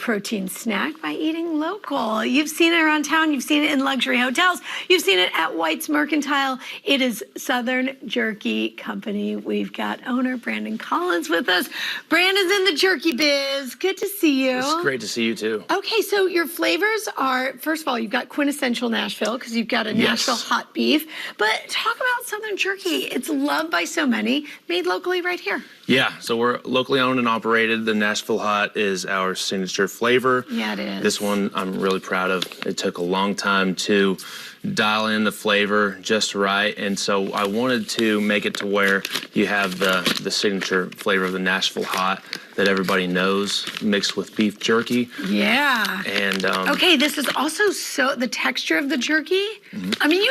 protein snack by eating local. You've seen it around town. You've seen it in luxury hotels. You've seen it at White's Mercantile. It is Southern Jerky Company. We've got owner Brandon Collins with us. Brandon's in the jerky biz. Good to see you. It's great to see you too. Okay, so your flavors are, first of all, you've got quintessential Nashville because you've got a Nashville hot beef. But talk about Southern Jerky. It's loved by so many, made locally right here. Yeah, so we're locally owned and operated. The Nashville Hot is our signature flavor. Yeah, it is. This one I'm really proud of. It took a long time to dial in the flavor just right, and so I wanted to make it to where you have the signature flavor of the Nashville Hot that everybody knows, mixed with beef jerky. Yeah. And okay, this is also so the texture of the jerky. I mean,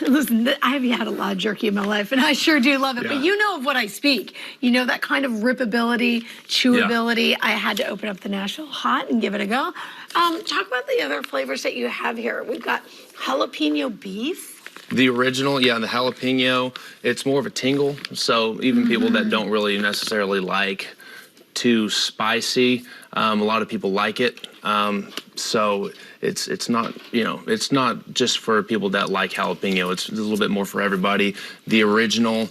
listen, I've had a lot of jerky in my life, and I sure do love it. But you know of what I speak. You know that kind of rippability, chewability. Yeah. I had to open up the Nashville Hot and give it a go. Talk about the other flavors that you have here. We've got jalapeno beef. The original, yeah, the jalapeno, it's more of a tingle. So even people that don't really necessarily like too spicy, a lot of people like it. So it's not, it's not just for people that like jalapeno. It's a little bit more for everybody. The original,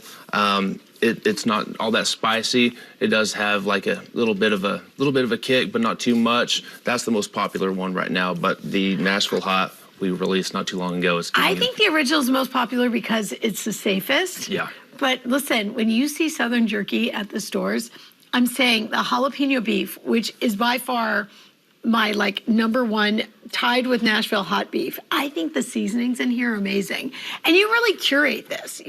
it's not all that spicy. It does have like a little bit of a kick, but not too much. That's the most popular one right now. But the Nashville Hot we released not too long ago. I think the original is the most popular because it's the safest. Yeah. But listen, when you see Southern Jerky at the stores, I'm saying the jalapeno beef, which is by far my number one, tied with Nashville hot beef. I think the seasonings in here are amazing. And you really curate this.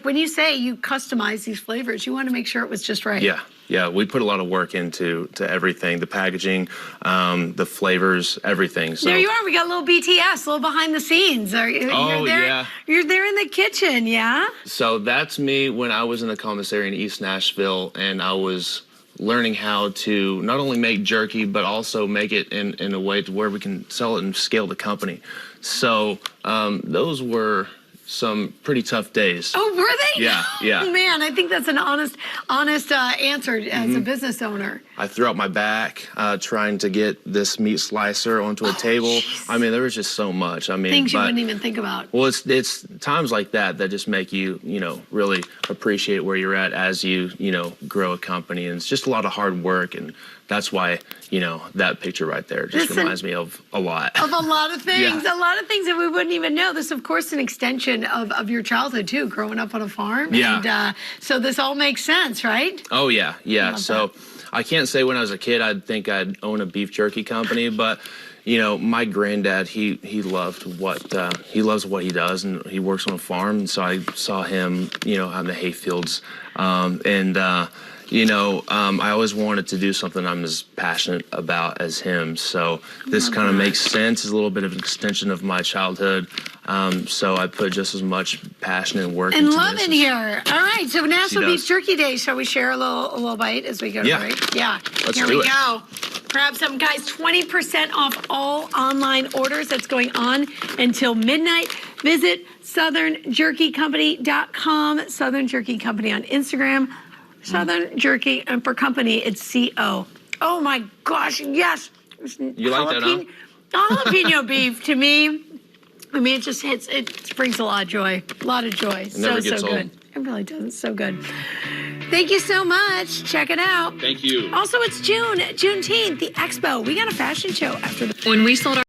When you say you customize these flavors, you want to make sure it was just right. Yeah. Yeah, we put a lot of work into everything, the packaging, the flavors, everything. So there you are. We got a little BTS, a little behind the scenes. You're there, yeah. You're there in the kitchen, yeah? So that's me when I was in the commissary in East Nashville, and I was learning how to not only make jerky, but also make it in a way to where we can sell it and scale the company. So those were some pretty tough days. Oh, were they? Yeah, yeah. Oh, man, I think that's an honest answer as a business owner. I threw out my back trying to get this meat slicer onto a table. Geez. I mean, there was just so much. I mean, things you wouldn't even think about. Well, it's times like that just make you, really appreciate where you're at as you, grow a company. And it's just a lot of hard work, and that's why, that picture right there just reminds me of a lot. Of a lot of things. Yeah. A lot of things that we wouldn't even know. This, of course, an extension of your childhood, too, growing up on a farm. Yeah. And so this all makes sense, right? Oh, yeah, yeah. So I can't say when I was a kid I'd think I'd own a beef jerky company, but my granddad, he loves what he does, and he works on a farm. And so I saw him, out in the hay fields, I always wanted to do something I'm as passionate about as him. So this kind of makes sense. It's a little bit of an extension of my childhood. So I put just as much passion and work into this. And love in here. All right, so National Beef Jerky Day. Shall we share a little bite as we go to break? Yeah. Let's here do we it. go. Grab some, guys. 20% off all online orders. That's going on until midnight. Visit southernjerkycompany.com. Southern Jerky Company on Instagram. Southern Jerky, and for company, it's CO. Oh my gosh, yes. You like that, huh? Jalapeno beef, to me, I mean, it just hits, it brings a lot of joy. A lot of joy. It never gets good. old. It really does. It's so good. Thank you so much. Check it out. Thank you. Also, it's Juneteenth, the expo. We got a fashion show after the. When we sold our